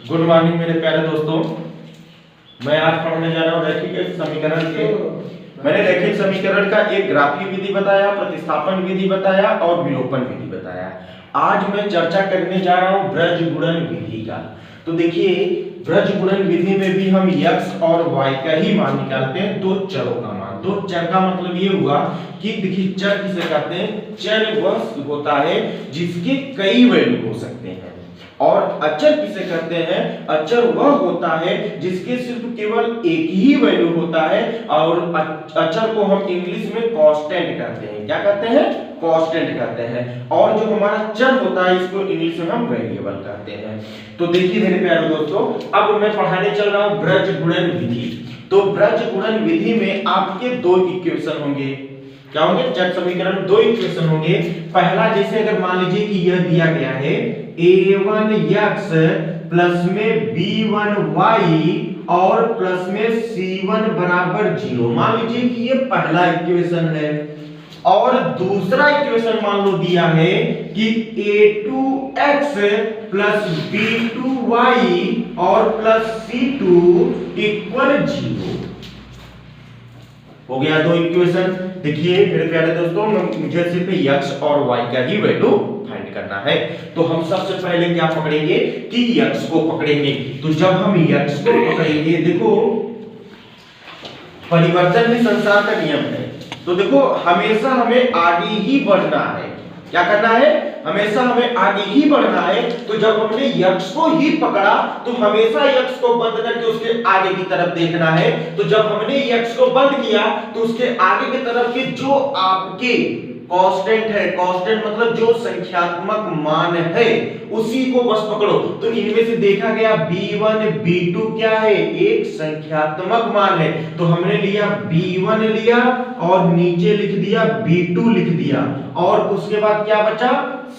Good morning मेरे प्यारे दोस्तों। मैं आज पढ़ने जा रहा हूँ रैखिक समीकरण के। मैंने रैखिक समीकरण का एक ग्राफीय विधि बताया, प्रतिस्थापन विधि बताया और विलोपन विधि बताया। आज मैं चर्चा करने जा रहा हूँ ब्रज गुणन विधि का। तो देखिए, ब्रज गुणन विधि में भी हम x और y का ही मान निकालते हैं, दो चरों का मान। दो चर का मतलब ये हुआ कि देखिए, चर किसे कहते हैं? चर वह होता है जिसके कई वैल्यू हो सकते हैं। और अचर किसे कहते हैं? अचर वह होता है जिसके सिर्फ केवल एक ही वैल्यू होता है। और अचर को हम इंग्लिश में कांस्टेंट कहते हैं। क्या कहते हैं? कांस्टेंट कहते हैं। और जो हमारा चर होता है इसको इंग्लिश में हम वेरिएबल कहते हैं। तो देखिए मेरे प्यारे दोस्तों, अब मैं पढ़ाने चल रहा हूं ब्रज गुणन विधि। तो ब्रज गुणन विधि में आपके दो इक्वेशन होंगे। क्या होंगे? चर समीकरण दो इक्वेशन होंगे। पहला, जैसे अगर मान लीजिए कि यह दिया गया है a1x प्लस में b1y और प्लस में c1 बराबर 0। मान लीजिए कि ये पहला इक्वेशन है। और दूसरा इक्वेशन मान लो दिया है कि a2x प्लस b2y और प्लस c2 इक्वल 0 हो गया। दो इक्वेशन। देखिए मेरे प्यारे दोस्तों, मुझे सिर्फ x और y का ही वैल्यू फाइंड करना है। तो हम सबसे पहले क्या पकड़ेंगे कि x को पकड़ेंगे। तो जब हम x को पकड़ेंगे, देखो परिवर्तन ही संसार का नियम है। तो देखो, हमेशा हमें आगे ही बढ़ना है। क्या करना है? हमेशा हमें आगे ही बढ़ना है। तो जब हमने x को ही पकड़ा तो हमेशा x को बंद करके उसके आगे की तरफ देखना है। तो जब हमने x को बंद किया तो उसके आगे की तरफ के जो आपके कांस्टेंट है, कांस्टेंट मतलब जो संख्यात्मक मान है, उसी को बस पकड़ो। तो इनमें से देखा गया b1 b2 क्या है? एक संख्यात्मक मान है। तो हमने लिया b1 लिया और नीचे लिख दिया b2 लिख दिया। और उसके बाद क्या बचा?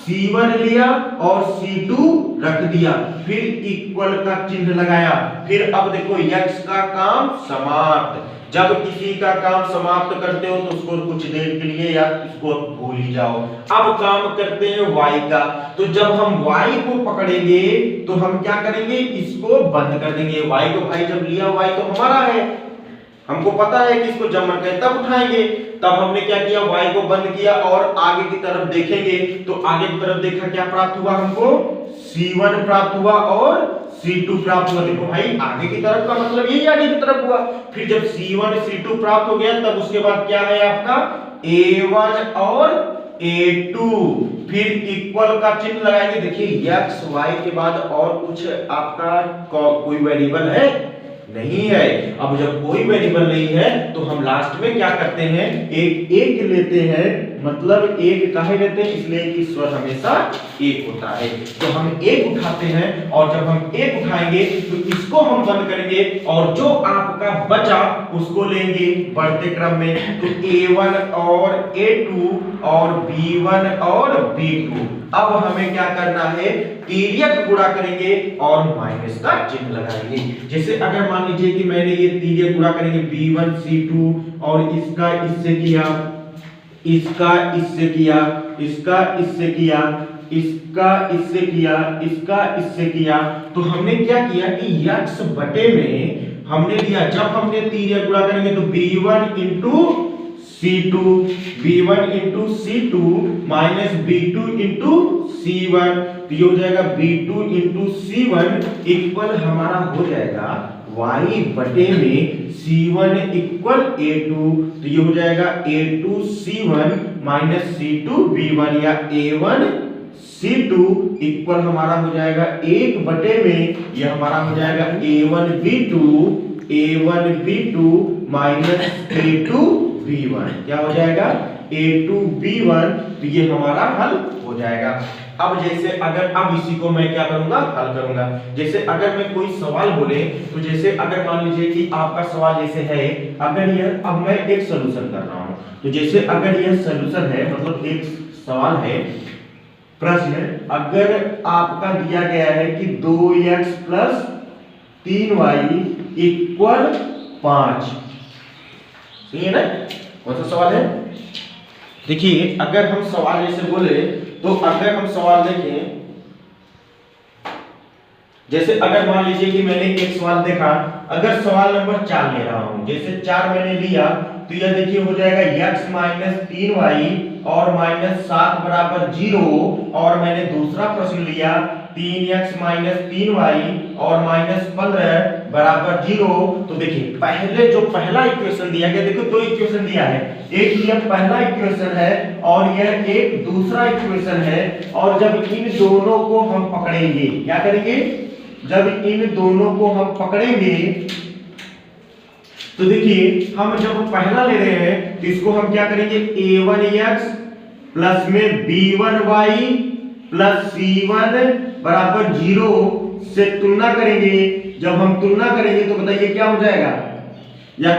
c1 लिया और c2 रख दिया। फिर इक्वल का चिन्ह लगाया। फिर अब देखो, x का काम समाप्त। जब किसी का काम समाप्त करते हो तो उसको कुछ देर के लिए या इसको भूल ही जाओ। अब काम करते हैं y का। तो जब हम y को पकड़ेंगे तो हम क्या करेंगे? इसको बंद कर देंगे। y को भाई जब लिया, y तो हमारा है, हमको पता है कि इसको जब मन करे तब उठाएंगे। तब हमने क्या किया? y को बंद किया और आगे की तरफ देखेंगे। तो आगे की तरफ देखा, क्या प्राप्त हुआ हमको? c1 प्राप्त हुआ और c2 प्राप्त हुआ। देखो भाई, आगे की तरफ का मतलब यही आगे की तरफ हुआ। फिर जब c1 c2 प्राप्त हो गया तब उसके बाद क्या है आपका? a1 और a2। फिर इक्वल का चिन्ह लगाएंगे। देखिए, x y के बाद और कुछ आपका कोई वेरिएबल है? नहीं है। अब जब कोई वेरिएबल नहीं है तो हम लास्ट में क्या करते हैं? एक लेते हैं। मतलब एक काहे लेते हैं? इसलिए कि स्वर हमेशा एक होता है। तो हम एक उठाते हैं और जब हम एक उठाएंगे तो इसको हम बंद करेंगे और जो आपका बचा उसको लेंगे बढ़ते क्रम में। तो a1 और a2 और b1 और b2। अब हमें क्या करना है? तिर्यक गुणा करेंगे और माइनस का चिन्ह लगाएंगे। जैसे अगर मान लीजिए कि मैंने ये तिर्यक गुणा करेंगे b1 c2 और इसका इससे किया, इसका इससे किया, इसका इससे किया, इसका इससे किया, इसका इससे किया। तो हमने क्या किया कि x बटे में हमने लिया, जब हमने तिर्यक गुणा करेंगे तो b1 into c2, b1 into c2 minus b2 into c1। तो ये हो जाएगा b2 इंटू c1 इक्वल हमारा हो जाएगा y बटे में c1 इक्वल a2। तो ये हो जाएगा a2 c1 minus c2 b1 या a1 c2 इक्वल हमारा हो जाएगा 1 बटे में ये हमारा हो जाएगा a1 b2 minus a2 b1। क्या हो जाएगा? a2 b1। तो ये हमारा हल हो जाएगा। अब जैसे अगर अब इसी को मैं क्या करूंगा? हल करूंगा। जैसे अगर मैं कोई सवाल बोले, तो जैसे अगर मान लीजिए कि आपका सवाल जैसे है, अगर यह, अब मैं एक सॉल्यूशन कर रहा हूं। तो जैसे अगर यह सॉल्यूशन है, मतलब एक सवाल है, प्रश्न अगर आपका दिया गया है कि 2x प्लस 3y इक्वल 5। सही है ना? कौन सा सवाल है? देखिए, अगर हम सवाल जैसे बोले, तो अगर हम सवाल देखें जैसे अगर मान लीजिए कि मैंने एक सवाल देखा, अगर सवाल नंबर 4 ले रहा हूं, जैसे 4 मैंने लिया तो यह देखिए हो जाएगा x माइनस 3y और माइनस 7 बराबर 0, और मैंने दूसरा प्रश्न लिया 3x माइनस 3y और माइनस 15 बराबर 0। तो देखिए पहले जो पहला इक्वेशन दिया गया, देखो दो इक्वेशन दिया है, एक यह पहला इक्वेशन है और यह एक दूसरा इक्वेशन है, और जब इन दोनों को हम पकड़ेंगे, क्या करेंगे, जब इन दोनों को हम पकड़ेंगे तो देखिए हम जब पहला ले रहे हैं तो इसको हम क्या करेंगे, a1x प्लस में b1y प्लस c1 बराबर 0 से तुलना करेंगे। जब हम तुलना करेंगे तो बताइए क्या हो जाएगा, या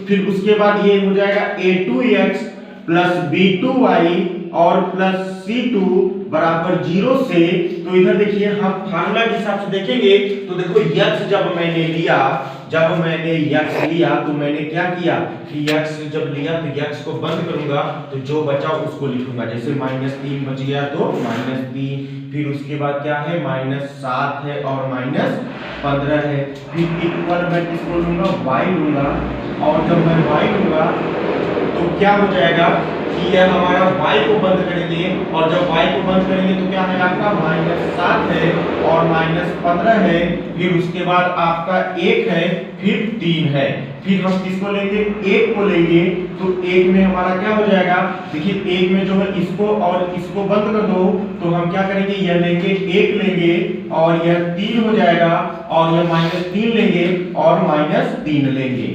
फिर उसके बाद ये हो जाएगा a2x प्लस b2y और प्लस c2 बराबर 0 से। तो इधर देखिए हम फार्मूला के हिसाब से देखेंगे तो देखो x जब मैंने लिया तो मैंने क्या किया कि x जब लिया तो x को बंद करूंगा तो जो बचा उसको लिखूंगा, जैसे -3 बच गया तो -3, फिर उसके बाद क्या है -7 है और -15 है, फिर इक्वल मैं किसको लूंगा, y लूंगा, और जब मैं y लूंगा तो क्या हो जाएगा कि यह हमारा y को बंद करेंगे, और जब y को बंद करेंगे तो क्या है आपका -7 है और -15 है, फिर उसके बाद आपका 1 है, फिर 3 है, फिर हम किसको लेंगे, 1 को लेंगे, तो 1 में हमारा क्या हो जाएगा, देखिए 1 में जो है इसको और इसको बंद कर दो तो हम क्या करेंगे, यह लेंगे 1 लेंगे और यह 3 हो जाएगा, और यह -3 लेंगे और -3 लेंगे।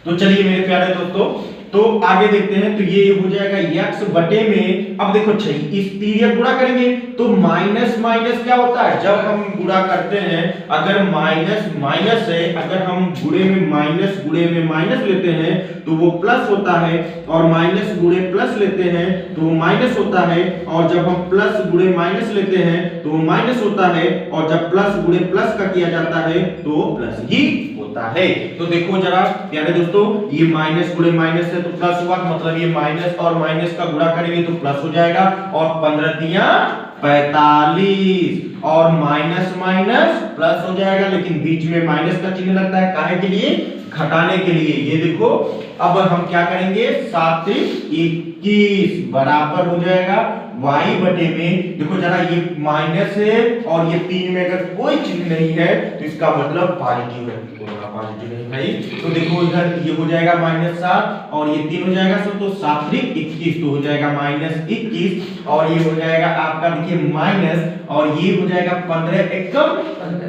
तो चलिए मेरे प्यारे दोस्तों, तो आगे देखते हैं, तो ये हो जाएगा x बटे में, अब देखो चाहिए इस पीरियड गुणा करेंगे तो माइनस माइनस क्या होता है, जब हम गुणा करते हैं अगर माइनस माइनस है, अगर हम गुणे में माइनस लेते हैं तो वो प्लस होता है, और माइनस गुणे प्लस लेते हैं तो वो माइनस होता है, और जब हम प्लस गुणे माइनस लेते हैं तो वो माइनस होता है, और जब प्लस गुणे प्लस का किया जाता है तो वो प्लस ही होता है। तो देखो जरा प्यारे दोस्तों, ये माइनस गुणे माइनस है तो प्लस हुआ, मतलब ये माइनस और माइनस का गुणा करेंगे तो प्लस हो जाएगा, और 15 दिया 45, और माइनस माइनस प्लस हो जाएगा, लेकिन बीच में माइनस का चिन्ह लगता है, काहे के लिए, घटाने के लिए। ये देखो अब हम क्या करेंगे, 7 से 21 बराबर हो जाएगा y बटे में, देखो जरा ये माइनस है और ये 3 में अगर कोई चिन्ह नहीं है तो इसका मतलब पॉजिटिव है, पॉजिटिव नहीं भाई, तो देखो इधर ये हो जाएगा -7 और ये 3 हो जाएगा, सब तो 7 3 21, तो हो जाएगा -21, और ये हो जाएगा आपका देखिए माइनस, और ये हो जाएगा 15 एकम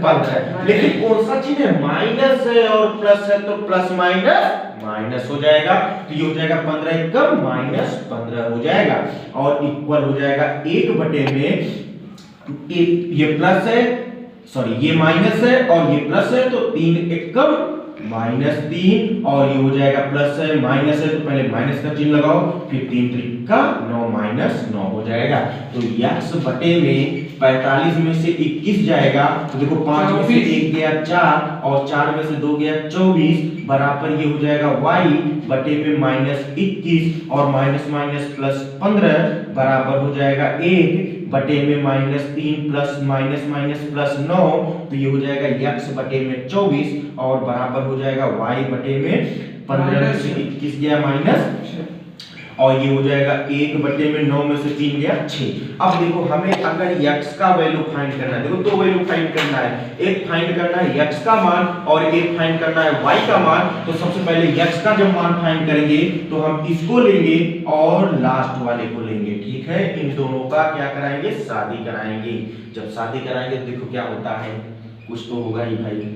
15, लेकिन कौन सा चिन्ह है, माइनस है और प्लस है तो प्लस माइनस माइनस हो जाएगा, तो ये हो जाएगा 15 एकम -15 हो जाएगा, और इक्वल हो जाएगा 1 बटे में, ये प्लस है, सॉरी ये माइनस है और ये प्लस है, तो 3 एकम -3, और ये हो जाएगा प्लस है माइनस है तो पहले माइनस का चिन्ह लगाओ, फिर 3 त्रिका 9 -9 हो जाएगा। तो x बटे में 45 में से 21 जाएगा, तो देखो 5 में से 1 गया 4 और 4 में से 2 गया 24, बराबर ये हो जाएगा y बटे पे -21 और माइनस माइनस प्लस 15 बराबर हो जाएगा 1 बटे में -3 प्लस माइनस माइनस प्लस 9, तो ये हो जाएगा x बटे में 24 और बराबर हो जाएगा y बटे में 15 में से 21 गया माइनस, और ये हो जाएगा 1 बटे में 9 में से 3 गया 6। अब देखो हमें अगर x का वैल्यू फाइंड करना है, देखो दो वैल्यू फाइंड करना है, एक फाइंड करना है x का मान और एक फाइंड करना है y का मान। तो सबसे पहले x का जब मान फाइंड करेंगे तो हम इसको लेंगे और लास्ट वाले को लेंगे, ठीक है, इन दोनों का क्या कराएंगे, शादी कराएंगे। जब शादी कराएंगे तो देखो क्या होता है, कुछ तो होगा ही भाई।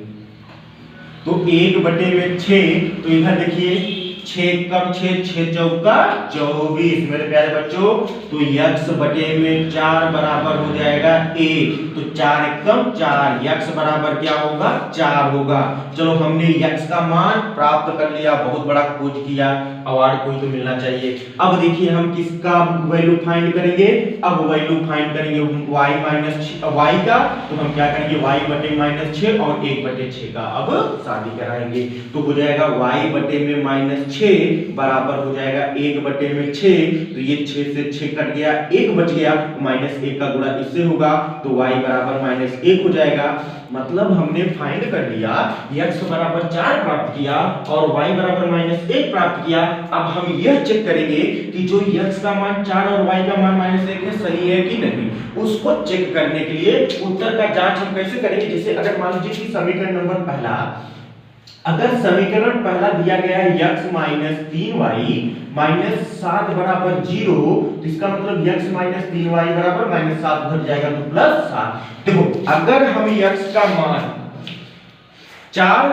तो 1 बटे में 6, तो इधर देखिए 6 कम 6 6 चौका 24 मेरे प्यारे बच्चों, तो x बटे में 4 बराबर हो जाएगा 1, तो 4 एकम 4, x बराबर क्या होगा 4 होगा। चलो हमने x का मान प्राप्त कर लिया, बहुत बड़ा खोज किया, अवार्ड कोई तो मिलना चाहिए। अब देखिए हम किसका वैल्यू फाइंड करेंगे, अब वैल्यू फाइंड करेंगे y y का, तो हम क्या करेंगे y बटे -6 और 1 बटे 6 का अब शादी कराएंगे, तो हो जाएगा y बटे में -6 बराबर हो जाएगा 1 बटे में 6, तो ये 6 से 6 कट गया, 1 बच गया, -1 का गुणा इससे होगा, तो y बराबर -1 हो जाएगा। मतलब हमने फाइंड कर लिया x बराबर 4 प्राप्त किया और y बराबर -1 प्राप्त किया। अब हम यह चेक करेंगे कि जो x का मान 4 और y का मान -1 है सही है कि नहीं। उसको चेक करने के लिए उत्तर का जांच हम कैसे करेंगे, जैसे अगर मान लीजिए कि समीकरण नंबर पहला, अगर समीकरण पहला दिया गया है x - 3y -7 बराबर 0, तो इसका मतलब x - 3y बराबर -7 उधर जाएगा तो +7। देखो अगर हम x का मान 4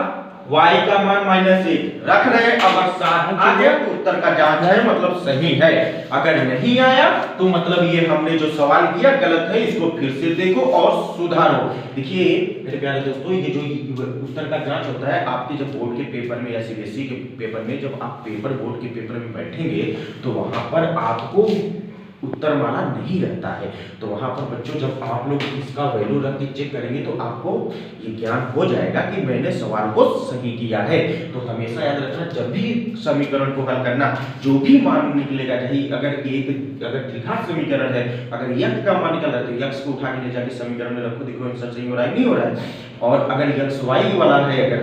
y का मान -1 रख रहे हैं, अगर 7 आ गया तो उत्तर का जांच है मतलब सही है। अगर नहीं आया तो मतलब ये हमने जो सवाल किया गलत है, इसको फिर से देखो और सुधारो। देखिए मेरे प्यारे दोस्तों, ये जो उत्तर का जांच होता है आपके जब बोर्ड के पेपर में या सीबीएसई के पेपर में, जब आप पेपर बोर्ड के पेपर में बैठेंगे तो वहां पर आपको उत्तर माला नहीं रहता है। तो वहां पर बच्चों जब आप लोग इसका वैल्यू रख के चेक करेंगे तो आपको ये ज्ञान हो जाएगा कि मैंने सवाल को सही किया है। तो हमेशा याद रखना, जब भी समीकरण को हल करना, जो भी मान निकलेगा, चाहे अगर द्विघात समीकरण है, अगर x का मान निकल रहा है तो x को उठा के ले जाके समीकरण में रखो, देखो आंसर सही हो रहा है नहीं हो रहा है। और अगर x y वाला है अगर,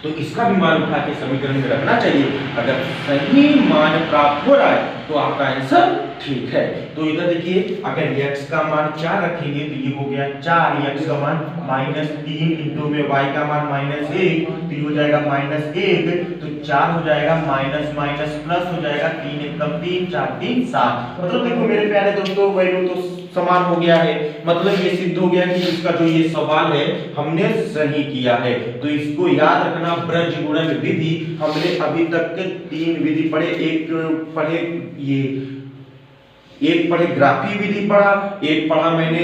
तो इसका भी मान उठा के समीकरण में रखना चाहिए। अगर सही मान प्राप्त हो रहा है तो आपका आंसर ठीक है। तो इधर देखिए अगर x का मान 4 रखेंगे तो ये हो गया 4, x का मान -3 इंटू में y का मान -1, तो ये हो जाएगा -1, तो 4 हो जाएगा माइनस माइनस प्लस हो जाएगा, 3 एकदम 3, 4 3 7। मतलब देखो मेरे प्यारे दोस्तों वैल्यू तो समान हो गया है। मतलब ये सिद्ध हो गया कि इसका जो ये सवाल है हमने सही किया है। तो इसको याद रखना, ब्रज गुणन विधि हमने अभी तक के 3 विधि पढ़े। एक पढ़े ग्राफी विधि पढ़ा, एक पढ़ा मैंने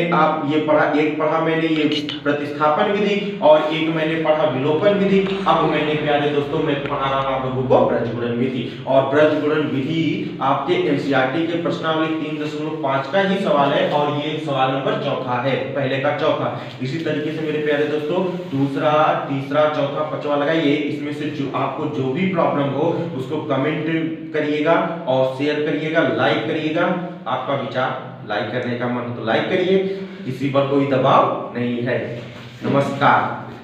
ये प्रतिस्थापन विधि, और एक मैंने पढ़ा विलोपन विधि। अब मैंने प्यारे दोस्तों मैं पढ़ा रहा आप लोगों को ब्रजगुणन विधि। और ब्रजगुणन विधि आपके एनसीईआरटी के प्रश्नावली 3.5 का ही सवाल है और ये सवाल नंबर 4 है, पहले का 4। इसी तरीके से मेरे प्यारे दोस्तों दूसरा, तीसरा, चौथा, 5वां लगाइए। इसमें से जो आपको जो भी प्रॉब्लम हो उसको कमेंट करिएगा और शेयर करिएगा, लाइक करिएगा। आपका विचार लाइक करने का मन हो तो लाइक करिए, किसी पर कोई दबाव नहीं है। नमस्कार।